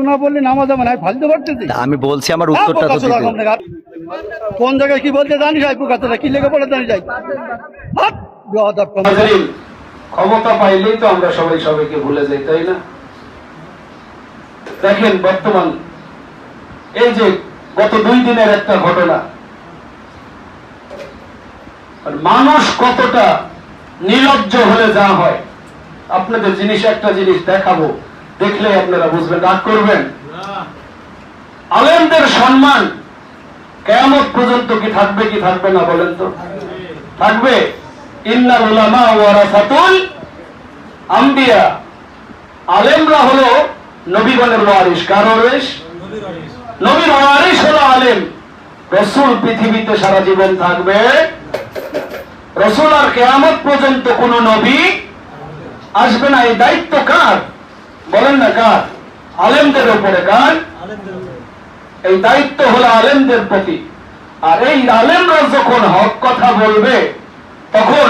না বললে নামাজ হবে না, ফালতু পারতেছি। আমি বলছি আমার উত্তরটা তো দিতে। কোন জায়গায় কি বলতে জানি যাই, পোকাতটা কি লেগে পড়ে জানি যাই। ক্ষমতা পাইলেই তো আমরা সবাই সবাইকে ভুলে যাই, তাই না? দেখেন বর্তমান এই যে গত 2 দিনের একটা ঘটনা, মানুষ কতটা নির্লজ্জ হলে যা হয়। আপনাদের একটা জিনিস দেখাবো, দেখলে আপনারা বুঝবেন, রাগ করবেন। আলেমদের সম্মান কিয়ামত পর্যন্ত কি থাকবে কি থাকবে না বলেন তো? থাকবে। ইন্নাল উলামা ওয়ারাসাতুল আম্বিয়া, আলেমরা হলো নবীগণের ওয়ারিস। কার ওয়ারিস? নবীর ওয়ারিস হলো আলেম। রাসূল পৃথিবীতে সারা জীবন থাকবে, রাসূল আর কিয়ামত পর্যন্ত কোন নবী আসবে না। এই দায়িত্ব কার বলেন না? কার? আলেমদের উপরে। কার? এই দায়িত্ব হলো আলেমদের প্রতি। আর এই আলেমরা যখন হক কথা বলবে, তখন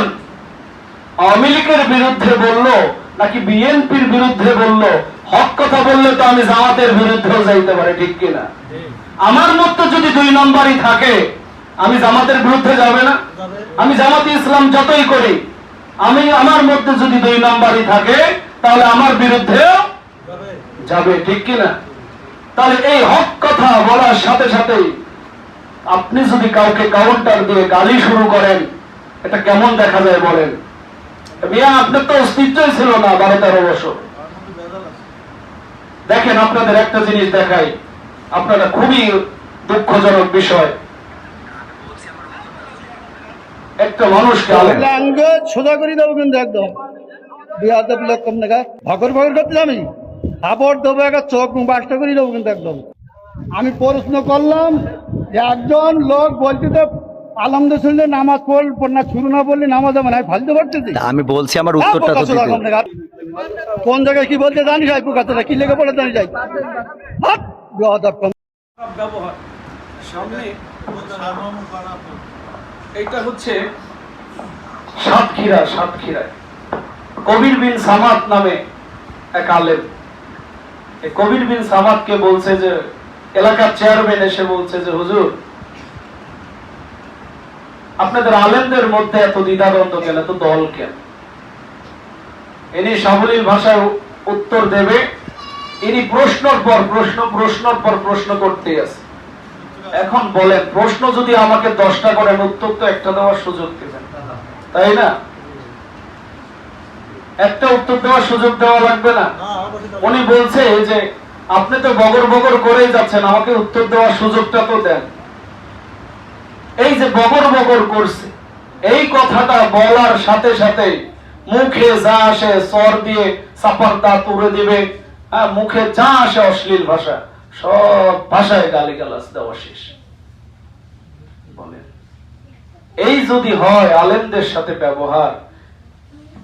আওয়ামী লীগের বিরুদ্ধে বললো নাকি বিএনপির বিরুদ্ধে বললো, হক কথা বললে তো আমি জামাতের বিরুদ্ধেও যাইতে পারি, ঠিক কিনা? আমার মধ্যে যদি 2 নম্বরই থাকে, আমি জামাতের বিরুদ্ধে যাবে না? আমি জামাতে ইসলাম যতই করি, আমার মধ্যে যদি 2 নম্বরই থাকে, তাহলে আমার বিরুদ্ধেও যাবে, ঠিক কিনা? তাহলে এই হক কথা বলার সাথে সাথে আপনি যদি কাউকে কাউন্টার দিয়ে গালি শুরু করেন, এটা কেমন দেখা যায় বলেন? মিয়া, আপনার তো অস্তিত্বই ছিল না 12-13 বছর। দেখেন আপনাদের একটা জিনিস দেখাই, আপনারা খুবই দুঃখজনক বিষয়, একটা মানুষকে সোজা করে দেবো কিন্তু একদম বিয়াদব লোক কম দেখা ভগর ভগর করতে আমি খাবার দেবো, একটা চোখ বাসটা করে দেবো কিন্তু একদম। আমি প্রশ্ন করলাম যে একজন লোক বলতে তো আলমদের শুনলে নামাজ পড় না, শুরু না বললে নামাজ হবে না, ফালতু পারতেছি। আমি বলছি আমার উত্তরটা তো দিতে। কোন জায়গায় কি বলতে জানি যাই, পোকাতটা কি লেগে পড়ে জানি যাই। সামনে এইটা হচ্ছে সাতক্ষীরায় কবির বিন সামাদ নামে এক আলেম। কবির বিন সামাদকে বলছে যে, এলাকার চেয়ারম্যান এসে বলছে যে, হুজুর আপনাদের আলেমদের মধ্যে এত দ্বিধাদ্বন্দ্ব কেন, এত দল কেন? ইনি সাবলীল ভাষায় উত্তর দেবে, ইনি প্রশ্নের পর প্রশ্ন করতে আছে। এখন বলেন, প্রশ্ন যদি আমাকে 10টা করেন, উত্তর তো একটা দেওয়ার সুযোগ দেবেন, তাই না? একটা উত্তর দেওয়ার সুযোগ দেওয়া লাগবে না? উনি বলছে যে আপনি তো বগর বগর করেই যাচ্ছেন, আমাকে উত্তর দেওয়ার সুযোগটা তো দেন। এই যে বগর বগর করছে, এই কথাটা বলার সাথে সাথে মুখে যা আসে সর দিয়ে চাপার দাঁত উড়ে দিবে, মুখে যা আসে অশ্লীল ভাষা, সব ভাষায় গালিগালাজ দেওয়া শেষ। বলেন, এই যদি হয় আলেমদের সাথে ব্যবহার,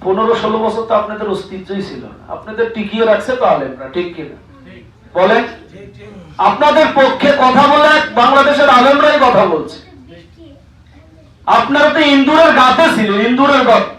15-16 বছর তো আপনাদের অস্তিত্বই ছিল না, আপনাদের টিকিয়ে রাখছে তো আলেমরা, ঠিক কিনা বলেন? আপনাদের পক্ষে কথা বলে বাংলাদেশের আলেমরাই কথা বলছে। আপনারা তো ইন্দুরের গাতে ছিলেন, ইন্দুরের গাতে